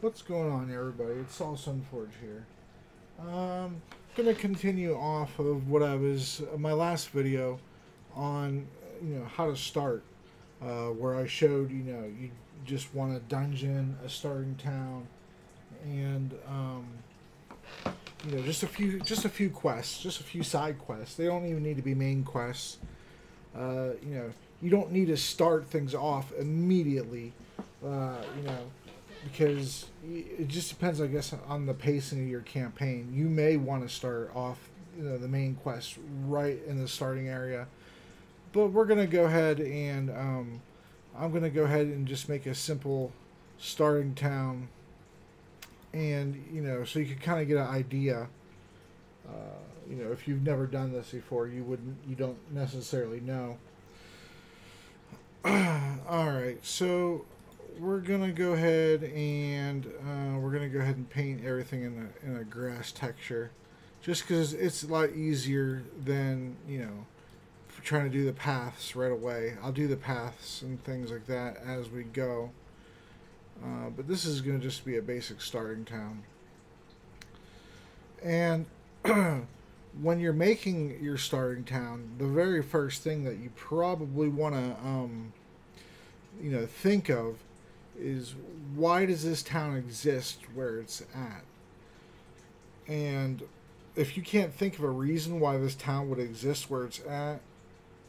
What's going on, everybody? It's Saul Sunforge here. Gonna continue off of what I was my last video on, how to start, where I showed, you just want a dungeon, a starting town, and just a few quests, just a few side quests. They don't even need to be main quests. You don't need to start things off immediately. Because it just depends, I guess, on the pacing of your campaign. You may want to start off, the main quest right in the starting area, but we're gonna go ahead and I'm gonna go ahead and just make a simple starting town, and so you can kind of get an idea. If you've never done this before, you don't necessarily know. All right, so we're gonna go ahead and paint everything in a grass texture, just because it's a lot easier than trying to do the paths right away. I'll do the paths and things like that as we go, but this is gonna just be a basic starting town. And when you're making your starting town, the very first thing that you probably want to think of is, why does this town exist where it's at? And if you can't think of a reason why this town would exist where it's at,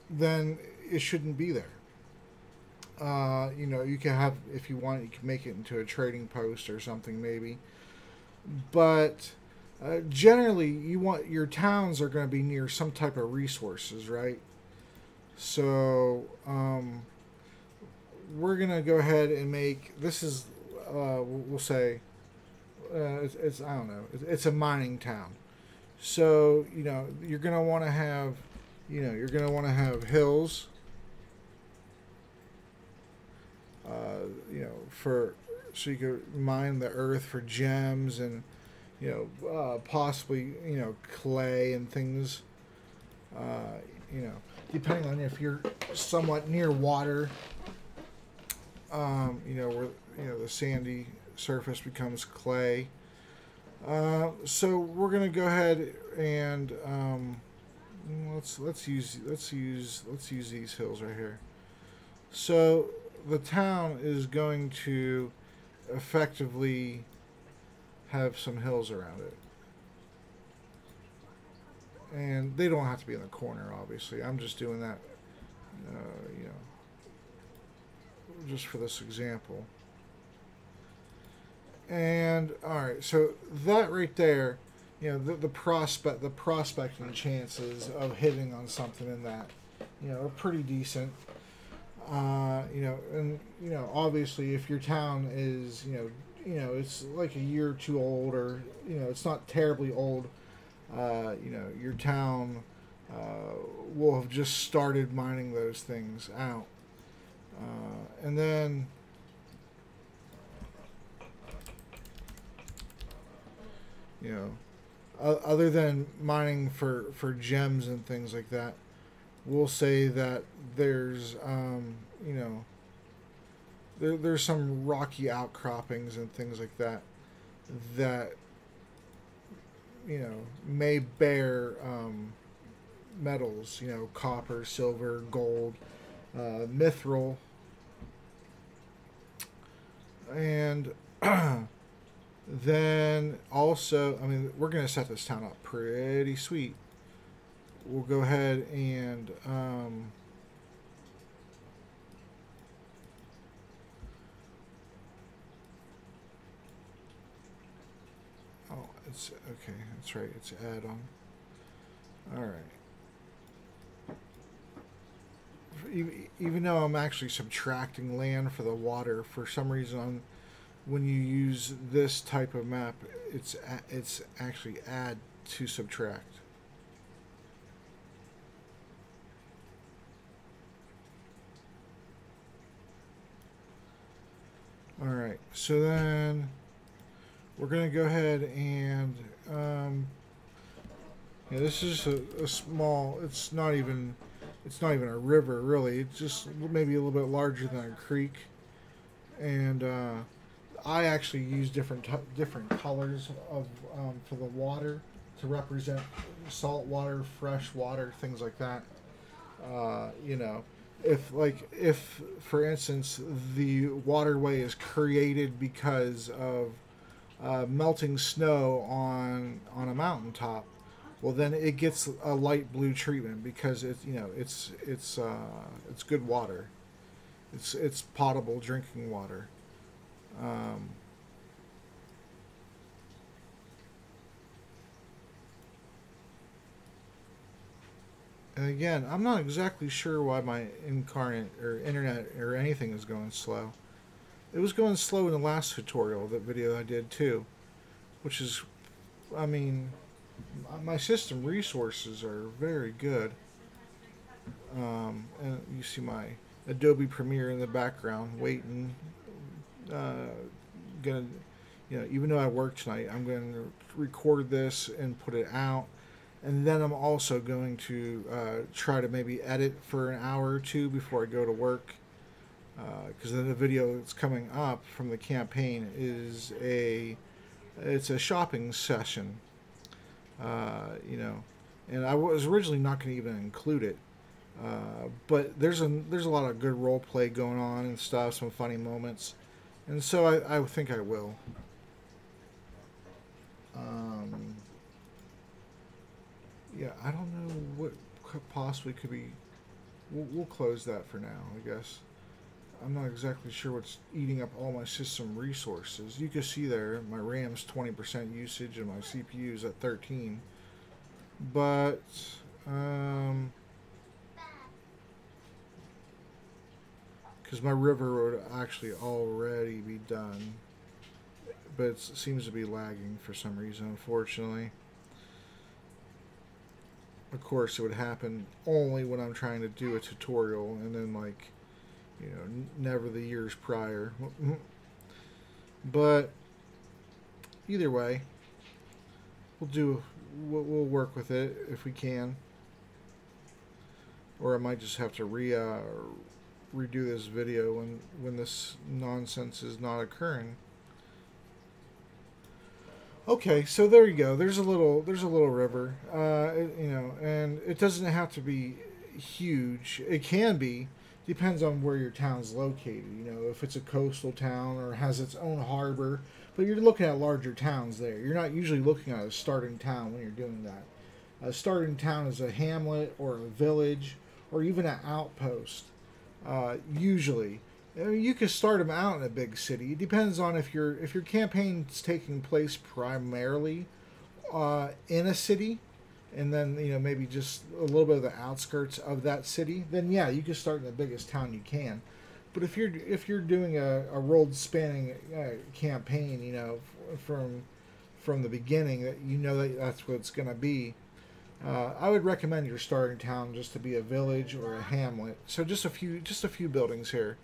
then it shouldn't be there. You can have, if you want, you can make it into a trading post or something maybe. But generally, you want your towns are going to be near some type of resources, right? So we're gonna go ahead and make this is we'll say it's I don't know, it's a mining town. So you're gonna want to have hills, for so you can mine the earth for gems and possibly clay and things, depending on if you're somewhat near water. Where the sandy surface becomes clay. So we're gonna go ahead and let's use these hills right here. So the town is going to effectively have some hills around it, and they don't have to be in the corner. Obviously, I'm just doing that. Just for this example. And all right, so that right there, the prospecting chances of hitting on something in that, are pretty decent. And obviously, if your town is, it's like a year or two old, or it's not terribly old, your town will have just started mining those things out. And then other than mining for gems and things like that, we'll say that there's there's some rocky outcroppings and things like that that may bear metals, copper, silver, gold, mithril, and then also, we're going to set this town up pretty sweet. We'll go ahead and it's okay, that's right, it's add-on. All right. Even though I'm actually subtracting land for the water, for some reason, when you use this type of map, it's actually add to subtract. All right, so then we're gonna go ahead and this is a small. It's not even a river, really. It's just maybe a little bit larger than a creek. And I actually use different colors of for the water to represent salt water, fresh water, things like that. You know, if for instance the waterway is created because of melting snow on a mountaintop, well then it gets a light blue treatment because it's good water. It's potable drinking water. Um, and again, I'm not exactly sure why my incarnate or internet or anything is going slow. It was going slow in the last tutorial, that video I did too, which is, I mean, my system resources are very good. And you see my Adobe Premiere in the background, waiting. Uh, gonna, even though I work tonight, I'm going to record this and put it out, and then I'm also going to try to maybe edit for an hour or two before I go to work. Because then the video that's coming up from the campaign it's a shopping session. And I was originally not going to even include it. But there's a lot of good role play going on and stuff, some funny moments, and so I think I will. Yeah, I don't know what possibly could be. We'll close that for now, I guess. I'm not exactly sure what's eating up all my system resources. You can see there my RAM's 20% usage and my CPU's at 13. But because my river would actually already be done, but it seems to be lagging for some reason, unfortunately. Of course, it would happen only when I'm trying to do a tutorial, and then never the years prior. But either way, we'll work with it if we can, or I might just have to redo this video when this nonsense is not occurring. Okay, so there you go. There's a little river, and it doesn't have to be huge. It can be, depends on where your town's located. If it's a coastal town or has its own harbor, but you're looking at larger towns there. You're not usually looking at a starting town when you're doing that. A starting town is a hamlet or a village or even an outpost. Usually, you can start them out in a big city. It depends on if your campaign's taking place primarily in a city, and then maybe just a little bit of the outskirts of that city. Then yeah, you can start in the biggest town you can. But if you're doing a world spanning campaign, from the beginning, that's what it's going to be. I would recommend your starting town just to be a village or a hamlet. So just a few buildings here.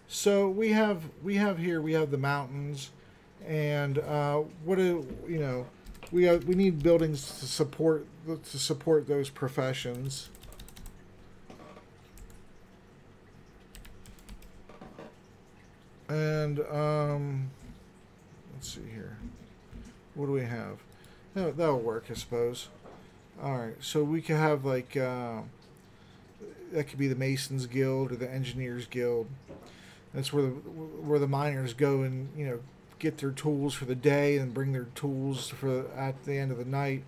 So we have the mountains, and we need buildings to support those professions. And let's see here. What do we have? That'll work, I suppose. All right, so we could have that could be the Masons Guild or the Engineers Guild. That's where the miners go and get their tools for the day and bring their tools at the end of the night,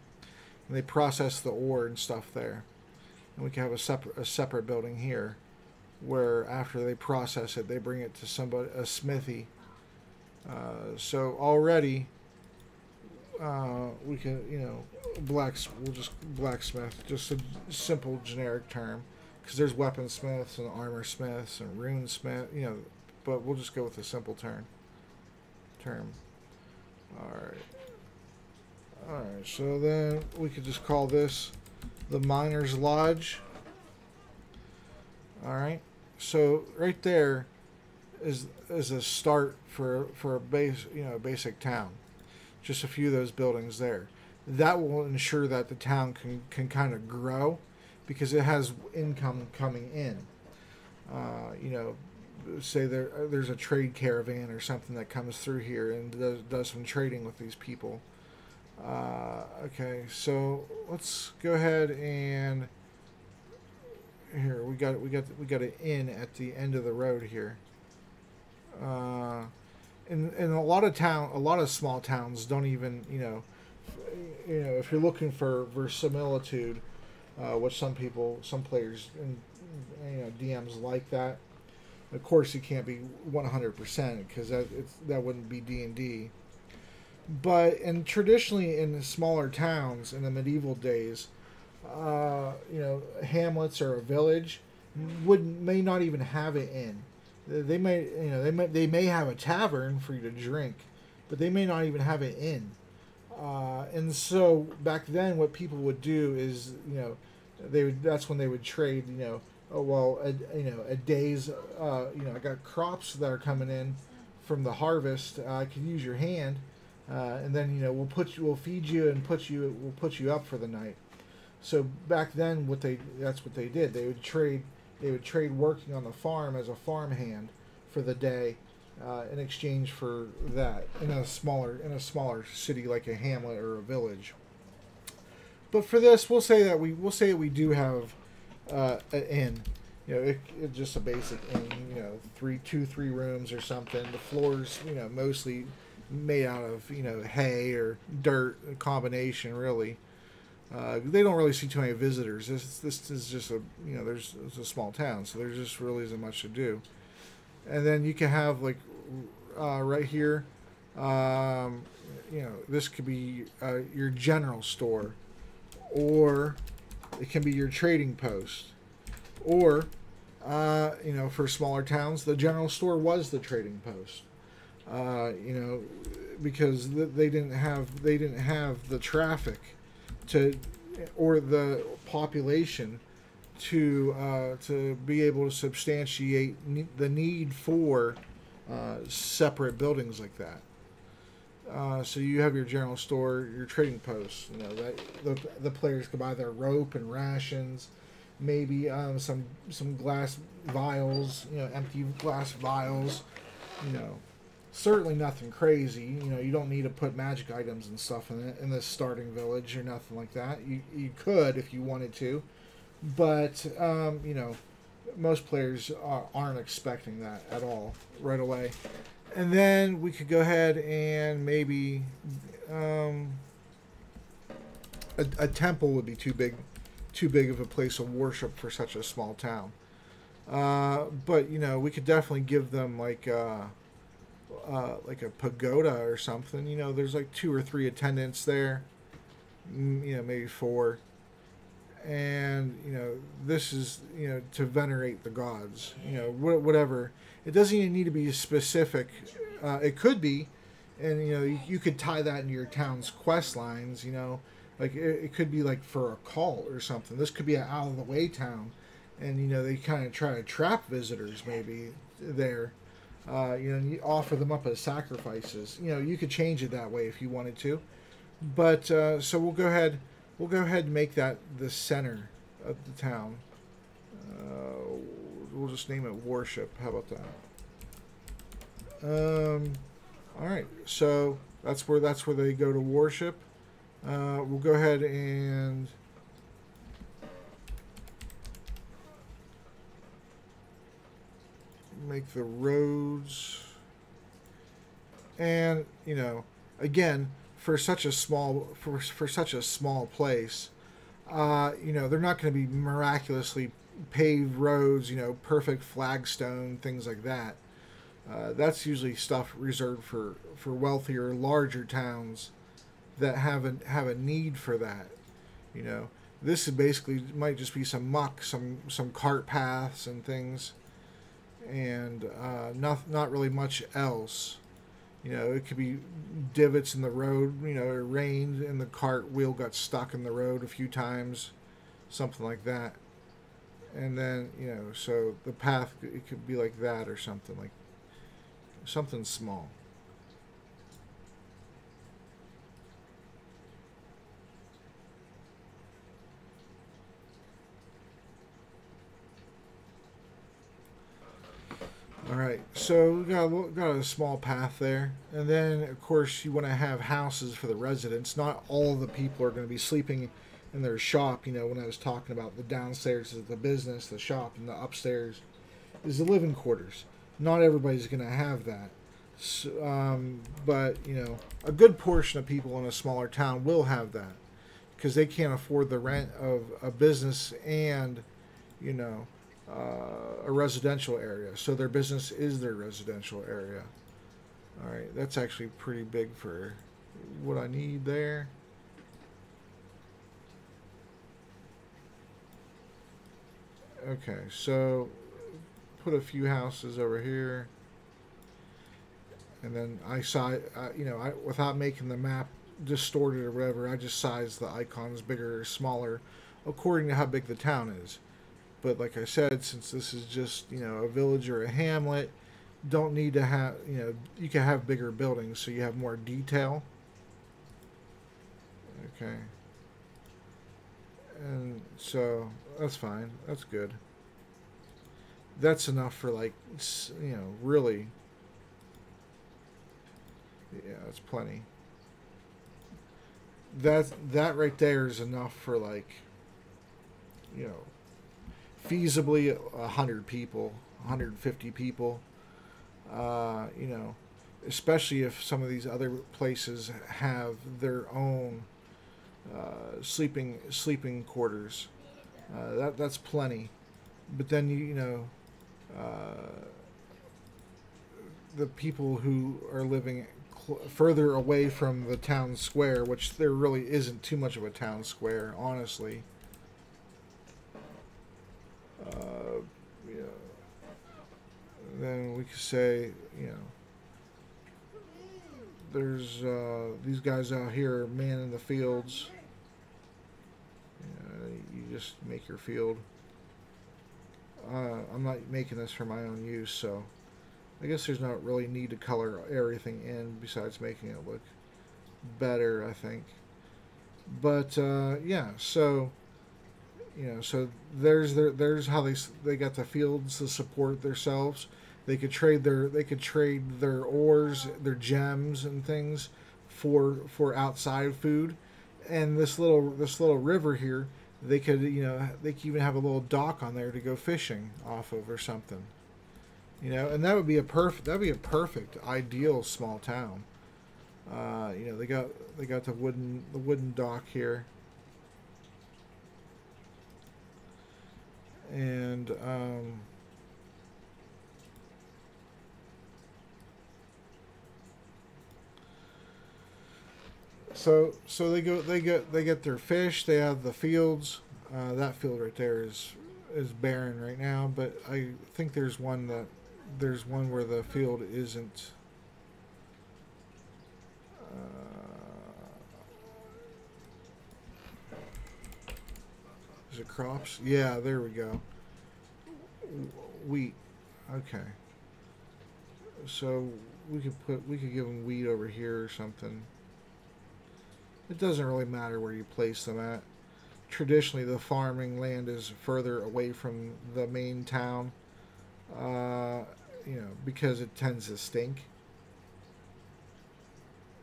and they process the ore and stuff there. And we can have a separate building here, where after they process it, they bring it to a smithy. So already, we can we'll just blacksmith, just a simple generic term, because there's weaponsmiths and armor smiths and rune smith, but we'll just go with a simple term. Alright, so then we could just call this the Miners' Lodge. Alright, so right there is a start for a basic town. Just a few of those buildings there. That will ensure that the town can kind of grow, because it has income coming in. say there's a trade caravan or something that comes through here and does some trading with these people. Okay, so let's go ahead and here we got an inn at the end of the road here. In a lot of a lot of small towns don't even if you're looking for verisimilitude, which some players and DMs like that. Of course, you can't be 100% because that wouldn't be D&D. But traditionally in smaller towns in the medieval days, hamlets or a village may not even have an inn. They may have a tavern for you to drink, but they may not even have an inn. And so back then, what people would do is that's when they would trade. A day's I got crops that are coming in from the harvest. I could use your hand, and then we'll feed you and we'll put you up for the night. So back then, that's what they did. They would trade working on the farm as a farmhand for the day, in exchange for that in a smaller city like a hamlet or a village. But for this, we'll say we do have an inn. It's just a basic inn. 3 rooms or something. The floors, mostly made out of hay or dirt, a combination really. They don't really see too many visitors. This is just it's a small town, so there's just really isn't much to do. And then you can have right here, this could be your general store, or it can be your trading post, or for smaller towns, the general store was the trading post. Because they didn't have the traffic or the population to be able to substantiate the need for separate buildings like that. So you have your general store, your trading post. That the players can buy their rope and rations, maybe some glass vials, empty glass vials. Certainly nothing crazy. You don't need to put magic items and stuff in it in this starting village or nothing like that. You could if you wanted to, but most players aren't expecting that at all right away. And then we could go ahead and maybe a temple would be too big of a place of worship for such a small town. But we could definitely give them like a pagoda or something. There's like 2 or 3 attendants there, maybe 4, and this is to venerate the gods. Whatever. It doesn't even need to be specific. It could be, and you could tie that into your town's quest lines. Like it could be like for a cult or something. This could be an out of the way town, and they kind of try to trap visitors maybe there. And you offer them up as sacrifices. You could change it that way if you wanted to, but so we'll go ahead and make that the center of the town. We'll just name it worship. How about that? All right. So that's where they go to worship. We'll go ahead and make the roads, and again, for such a small place, they're not going to be miraculously paved roads, perfect flagstone, things like that. That's usually stuff reserved for wealthier, larger towns that have a need for that. This is basically might just be some muck, some cart paths and things, and not really much else. It could be divots in the road. It rained and the cart wheel got stuck in the road a few times, something like that. And then so the path, it could be like that or something small. All So we got a small path there, and then of course you want to have houses for the residents. Not all the people are going to be sleeping in their shop. You know, when I was talking about the downstairs is the business, the shop, and the upstairs is the living quarters. Not everybody's going to have that. So, but you know, a good portion of people in a smaller town will have that because they can't afford the rent of a business and, you know, a residential area. So their business is their residential area. All right, that's actually pretty big for what I need there. Okay, so put a few houses over here. And then you know, without making the map distorted or whatever, I just size the icons bigger or smaller according to how big the town is. But like I said, since this is just, you know, a village or a hamlet, don't need to have, you know, you can have bigger buildings so you have more detail. Okay. And so that's fine. That's good. That's enough for, like, you know, really. Yeah, that's plenty. That right there is enough for, like, you know, feasibly 100 people, 150 people. You know, especially if some of these other places have their own sleeping quarters. That's plenty. But then you know, the people who are living further away from the town square, which there really isn't too much of a town square, honestly. Yeah. Then we could say, you know, there's these guys out here manning the fields. You just make your field. I'm not making this for my own use, so I guess there's not really need to color everything in besides making it look better, I think. But yeah, so you know, so there's how they got the fields to support themselves. They could trade their ores, their gems and things for outside food. And this little river here, they could, you know, they could even have a little dock on there to go fishing off of or something. You know, and that'd be a perfect ideal small town. You know, they got the wooden dock here. And so they get their fish. They have the fields. That field right there is barren right now, but I think there's one where the field isn't. Is it crops? Yeah, there we go. Wheat. Okay. So we could give them wheat over here or something. It doesn't really matter where you place them at. Traditionally, the farming land is further away from the main town, you know, because it tends to stink.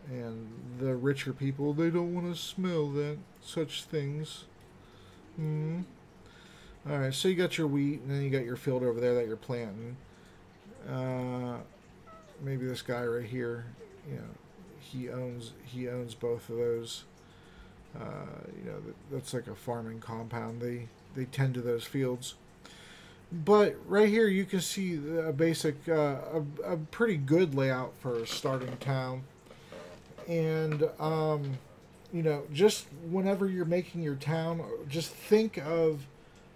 And the richer people, they don't want to smell that such things. Hmm. All right, so you got your wheat, and then you got your field over there that you're planting. Maybe this guy right here, you know, he owns both of those. You know, that's like a farming compound. They tend to those fields. But right here you can see a basic, a pretty good layout for a starting town. And you know, just whenever you're making your town, just think of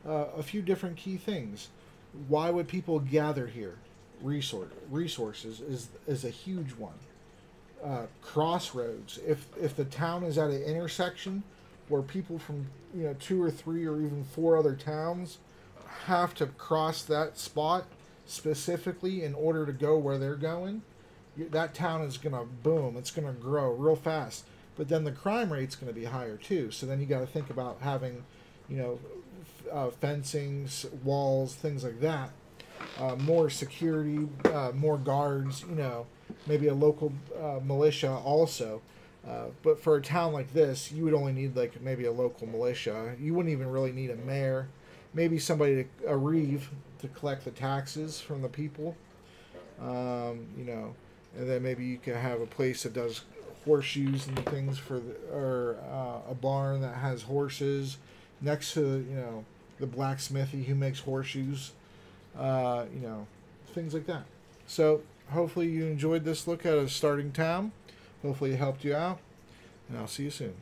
a few different key things. Why would people gather here? Resources is a huge one. Crossroads. If the town is at an intersection where people from, you know, 2 or 3 or even 4 other towns have to cross that spot specifically in order to go where they're going, that town is gonna boom. It's gonna grow real fast. But then the crime rate's gonna be higher too. So then you got to think about having, you know, fencing, walls, things like that. more security, more guards, you know, maybe a local militia also. But for a town like this, you would only need like maybe a local militia. You wouldn't even really need a mayor. Maybe somebody, a reeve, to collect the taxes from the people. You know, and then maybe you can have a place that does horseshoes and things for, or a barn that has horses next to, you know, the blacksmithy who makes horseshoes. You know, things like that. So hopefully you enjoyed this look at a starting town. Hopefully it helped you out, and I'll see you soon.